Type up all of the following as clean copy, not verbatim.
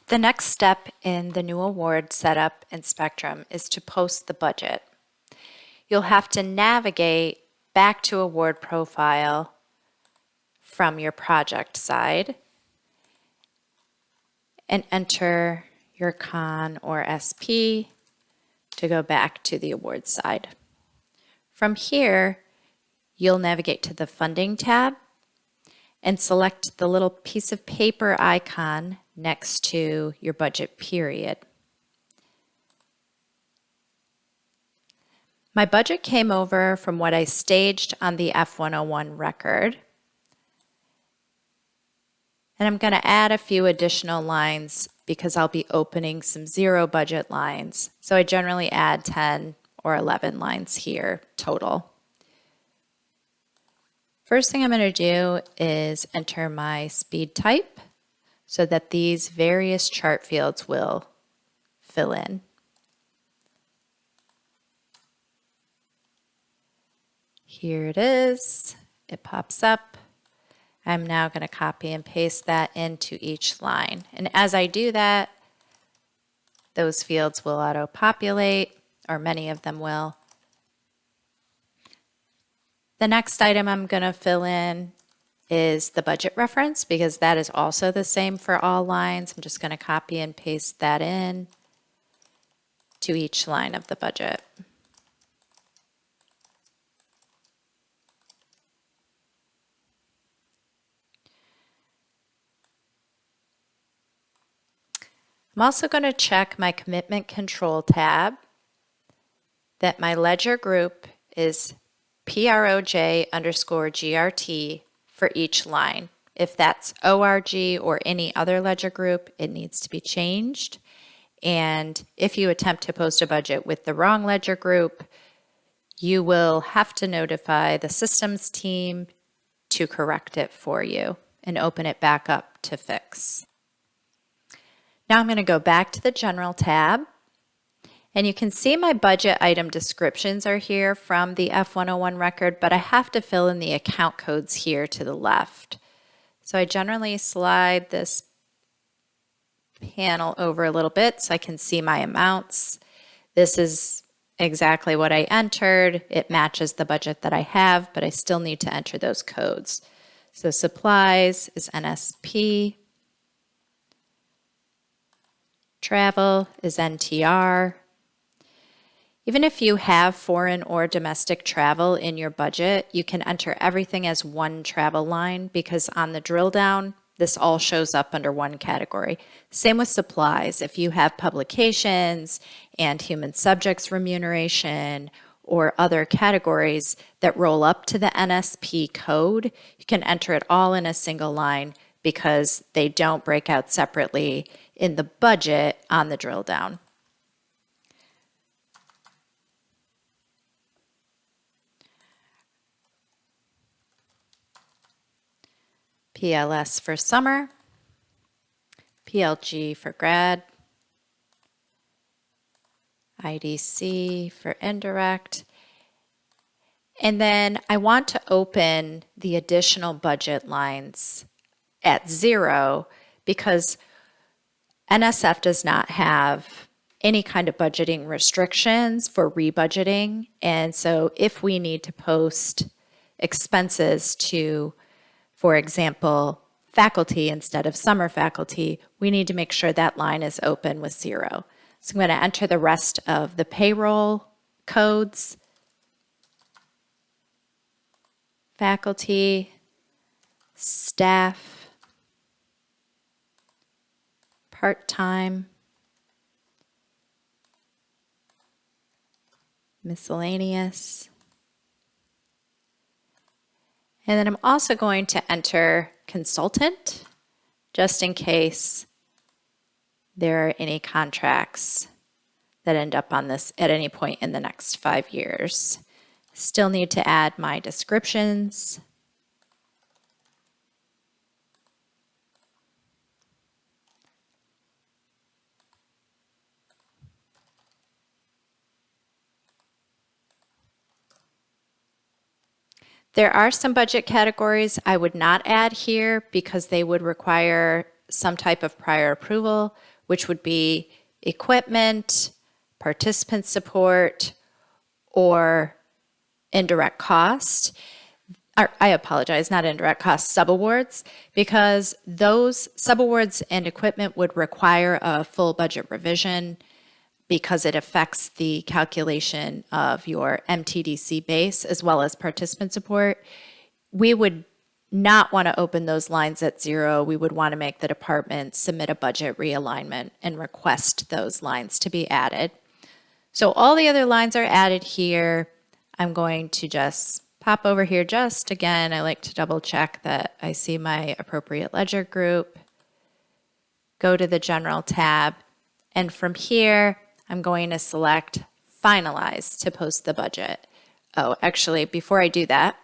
The next step in the new award setup in Spectrum is to post the budget. You'll have to navigate back to Award Profile from your project side and enter your CON or SP to go back to the award side. From here, you'll navigate to the Funding tab and select the little piece of paper icon next to your budget period. My budget came over from what I staged on the F101 record. And I'm going to add a few additional lines because I'll be opening some zero budget lines. So I generally add 10 or 11 lines here total. First thing I'm going to do is enter my speed type so that these various chart fields will fill in. Here it is. It pops up. I'm now going to copy and paste that into each line. And as I do that, those fields will auto-populate, or many of them will. The next item I'm going to fill in is the budget reference, because that is also the same for all lines. I'm just going to copy and paste that in to each line of the budget. I'm also going to check my commitment control tab that my ledger group is PROJ_GRT for each line. If that's ORG or any other ledger group, it needs to be changed. And if you attempt to post a budget with the wrong ledger group, you will have to notify the systems team to correct it for you and open it back up to fix. Now I'm going to go back to the General tab, and you can see my budget item descriptions are here from the F101 record, but I have to fill in the account codes here to the left. So I generally slide this panel over a little bit so I can see my amounts. This is exactly what I entered. It matches the budget that I have, but I still need to enter those codes. So supplies is NSP. Travel is NTR. Even if you have foreign or domestic travel in your budget, you can enter everything as one travel line because on the drill down, this all shows up under one category. Same with supplies. If you have publications and human subjects remuneration or other categories that roll up to the NSP code, you can enter it all in a single line because they don't break out separately in the budget on the drill down. PLS for summer, PLG for grad, IDC for indirect. And then I want to open the additional budget lines at 0 because NSF does not have any kind of budgeting restrictions for rebudgeting. And so if we need to post expenses to, for example, faculty instead of summer faculty, we need to make sure that line is open with 0. So I'm going to enter the rest of the payroll codes, faculty, staff, part-time, miscellaneous. And then I'm also going to enter consultant, just in case there are any contracts that end up on this at any point in the next 5 years. Still need to add my descriptions. There are some budget categories I would not add here because they would require some type of prior approval, which would be equipment, participant support, or indirect cost. I apologize, not indirect cost, subawards, because those subawards and equipment would require a full budget revision because it affects the calculation of your MTDC base as well as participant support. We would not want to open those lines at zero. We would want to make the department submit a budget realignment and request those lines to be added. So all the other lines are added here. I'm going to just pop over here just again. I like to double check that I see my appropriate ledger group. Go to the General tab, and from here, I'm going to select Finalize to post the budget. Oh, actually, before I do that,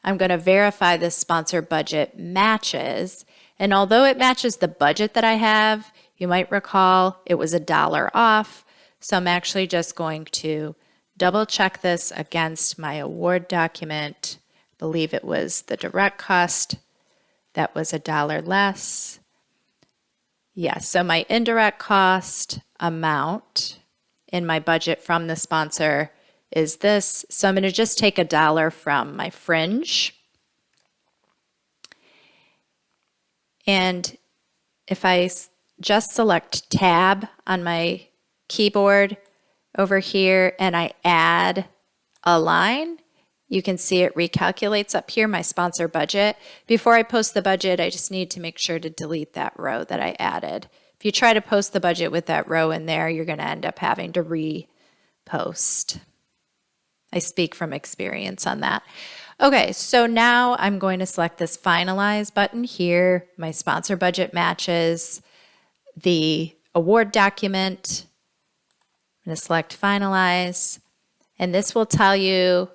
I'm going to verify this sponsor budget matches. And although it matches the budget that I have, you might recall it was $1 off. So I'm actually just going to double check this against my award document. I believe it was the direct cost that was $1 less. Yes, so my indirect cost amount in my budget from the sponsor is this. So I'm going to just take $1 from my fringe. And if I just select tab on my keyboard over here and I add a line, you can see it recalculates up here my sponsor budget. Before I post the budget, I just need to make sure to delete that row that I added. If you try to post the budget with that row in there, you're going to end up having to repost. I speak from experience on that. Okay, so now I'm going to select this Finalize button here. My sponsor budget matches the award document. I'm going to select Finalize, and this will tell you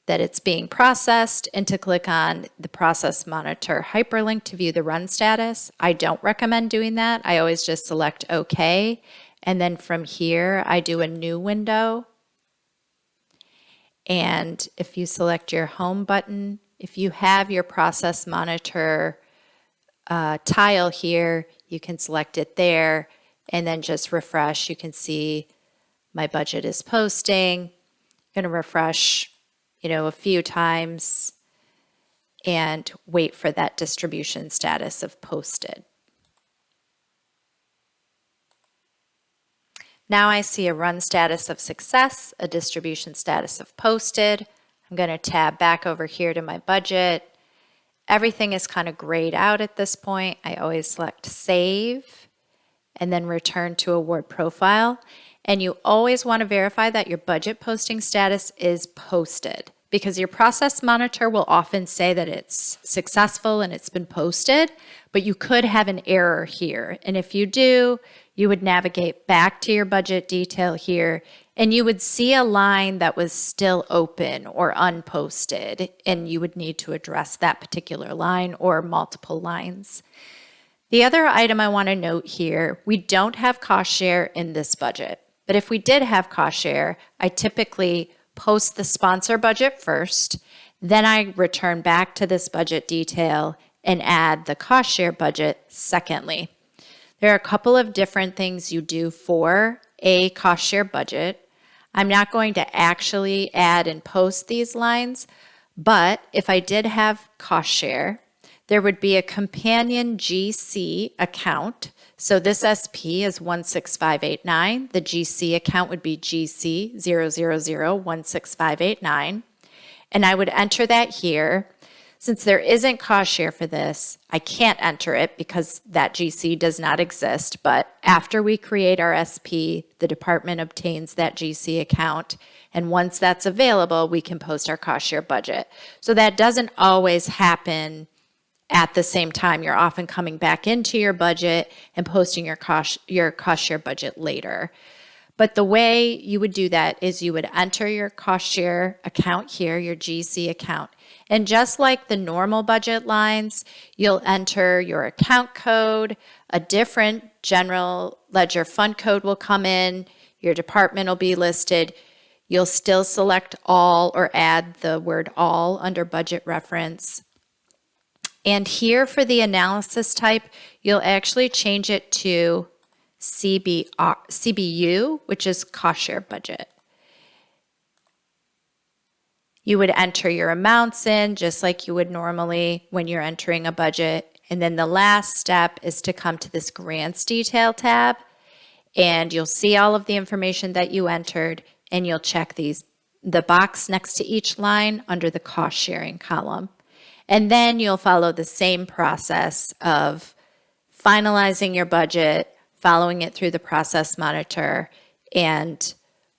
that it's being processed and to click on the Process Monitor hyperlink to view the run status. I don't recommend doing that. I always just select OK, and then from here I do a new window. And if you select your Home button, if you have your Process Monitor tile here, you can select it there and then just refresh. You can see my budget is posting. I'm going to refresh, a few times and wait for that distribution status of posted. Now I see a run status of success, a distribution status of posted. I'm going to tab back over here to my budget. Everything is kind of grayed out at this point. I always select save and then return to award profile. And you always want to verify that your budget posting status is posted, because your Process Monitor will often say that it's successful and it's been posted, but you could have an error here. And if you do, you would navigate back to your budget detail here and you would see a line that was still open or unposted, and you would need to address that particular line or multiple lines. The other item I want to note here, we don't have cost share in this budget, but if we did have cost share, I typically post the sponsor budget first, then I return back to this budget detail and add the cost share budget secondly. There are a couple of different things you do for a cost share budget. I'm not going to actually add and post these lines, but if I did have cost share, there would be a companion GC account. So this SP is 16589. The GC account would be GC 000-16589. And I would enter that here. Since there isn't cost share for this, I can't enter it because that GC does not exist. But after we create our SP, the department obtains that GC account. And once that's available, we can post our cost share budget. So that doesn't always happen at the same time. You're often coming back into your budget and posting your cost share budget later. But the way you would do that is you would enter your cost share account here, your GC account. And just like the normal budget lines, you'll enter your account code, a different general ledger fund code will come in, your department will be listed. You'll still select all or add the word all under budget reference. And here for the analysis type, you'll actually change it to CBU, which is cost share budget. You would enter your amounts in just like you would normally when you're entering a budget. And then the last step is to come to this grants detail tab, and you'll see all of the information that you entered, and you'll check the box next to each line under the cost sharing column. And then you'll follow the same process of finalizing your budget, following it through the process monitor, and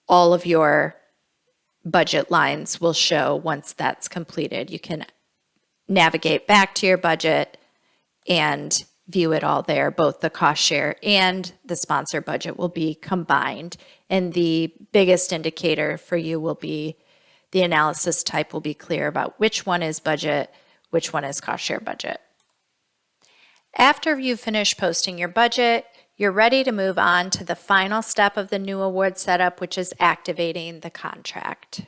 all of your budget lines will show once that's completed. You can navigate back to your budget and view it all there. Both the cost share and the sponsor budget will be combined. And the biggest indicator for you will be the analysis type will be clear about which one is budget, which one is cost share budget. After you finish posting your budget, you're ready to move on to the final step of the new award setup, which is activating the contract.